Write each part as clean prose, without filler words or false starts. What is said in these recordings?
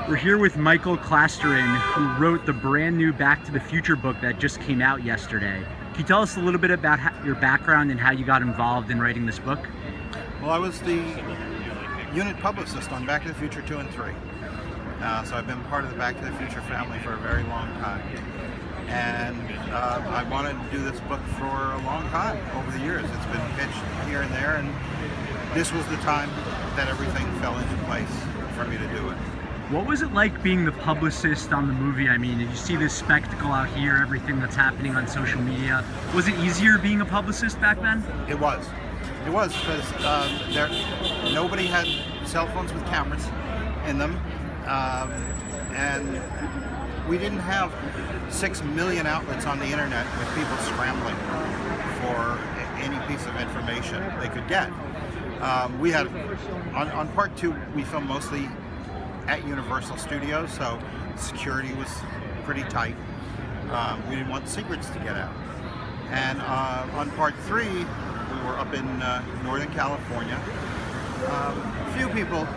We're here with Michael Klastorin, who wrote the brand new Back to the Future book that just came out yesterday. Can you tell us a little bit about your background and how you got involved in writing this book? Well, I was the unit publicist on Back to the Future 2 and 3. So I've been part of the Back to the Future family for a very long time. And I wanted to do this book for a long time over the years. It's been pitched here and there, and this was the time that everything fell into place for me to do it. What was it like being the publicist on the movie? I mean, did you see this spectacle out here, everything that's happening on social media? Was it easier being a publicist back then? It was. It was, because nobody had cell phones with cameras in them, and we didn't have 6 million outlets on the internet with people scrambling for any piece of information they could get. We had, on part 2, we filmed mostly at Universal Studios, so security was pretty tight. We didn't want secrets to get out. And on part 3, we were up in Northern California. A few people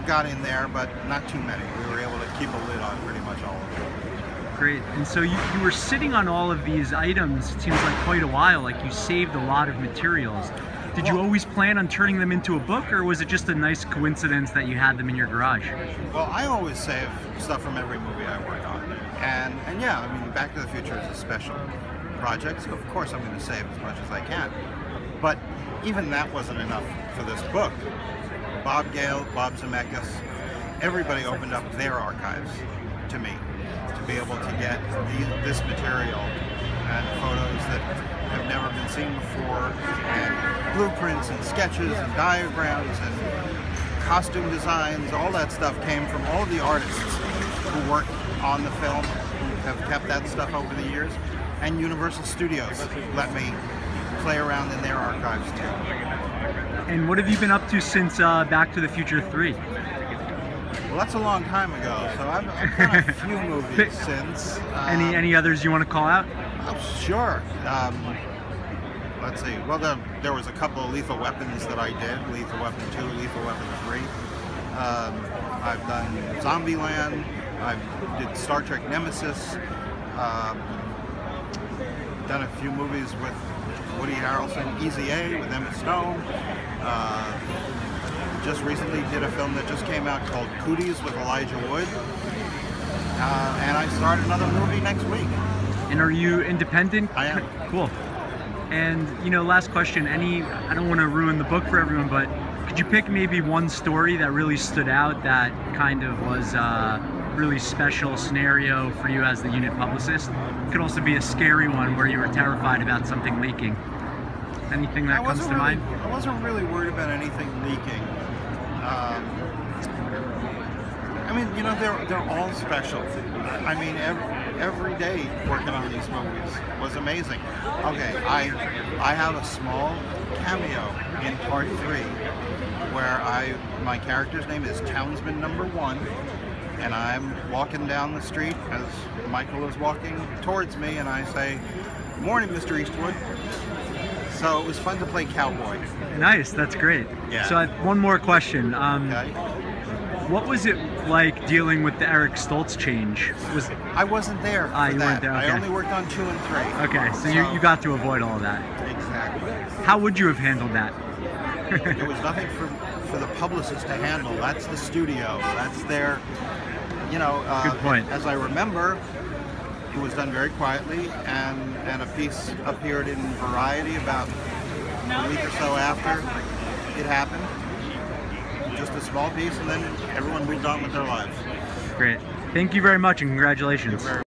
got in there, but not too many. We were able to keep a lid on pretty much all of them. Great. And so you were sitting on all of these items, it seems like quite a while, like you saved a lot of materials. Did you always plan on turning them into a book, or was it just a nice coincidence that you had them in your garage? Well, I always save stuff from every movie I work on. And yeah, I mean, Back to the Future is a special project, so of course I'm going to save as much as I can. But even that wasn't enough for this book. Bob Gale, Bob Zemeckis, everybody opened up their archives to me to be able to get this material and photos that have never been seen before, and blueprints and sketches and diagrams and costume designs. All that stuff came from all of the artists who worked on the film, who have kept that stuff over the years, and Universal Studios let me play around in their archives too. And what have you been up to since Back to the Future 3? Well, that's a long time ago, so I've done a few movies since. Any others you want to call out? Oh, sure. Let's see. Well, there was a couple of Lethal Weapons that I did. Lethal Weapon 2, Lethal Weapon 3. I've done Zombieland. I did Star Trek Nemesis. Done a few movies with Woody Harrelson, Easy A with Emma Stone. Just recently did a film that just came out called Cooties with Elijah Wood. And I start another movie next week. And are you independent? I am. Cool. And, you know, last question, I don't want to ruin the book for everyone, but could you pick maybe one story that really stood out that kind of was a really special scenario for you as the unit publicist? It could also be a scary one where you were terrified about something leaking. Anything that comes to mind? I wasn't really worried about anything leaking. I mean, you know, they're all special. I mean, every day working on these movies was amazing. Okay, I have a small cameo in part 3 where my character's name is Townsman Number 1, and I'm walking down the street as Michael is walking towards me, and I say, "Good morning, Mr. Eastwood." So it was fun to play cowboy. Nice, that's great. Yeah. So I have one more question. Okay. What was it like dealing with the Eric Stoltz change? I wasn't there for you that. weren't there, okay. I only worked on 2 and 3. Okay, so you got to avoid all of that. Exactly. How would you have handled that? There was nothing for the publicist to handle. That's the studio. That's their, you know. Good point. As I remember, it was done very quietly, and a piece appeared in Variety about a week or so after it happened. Just a small piece, and then everyone moved on with their lives. Great. Thank you very much, and congratulations.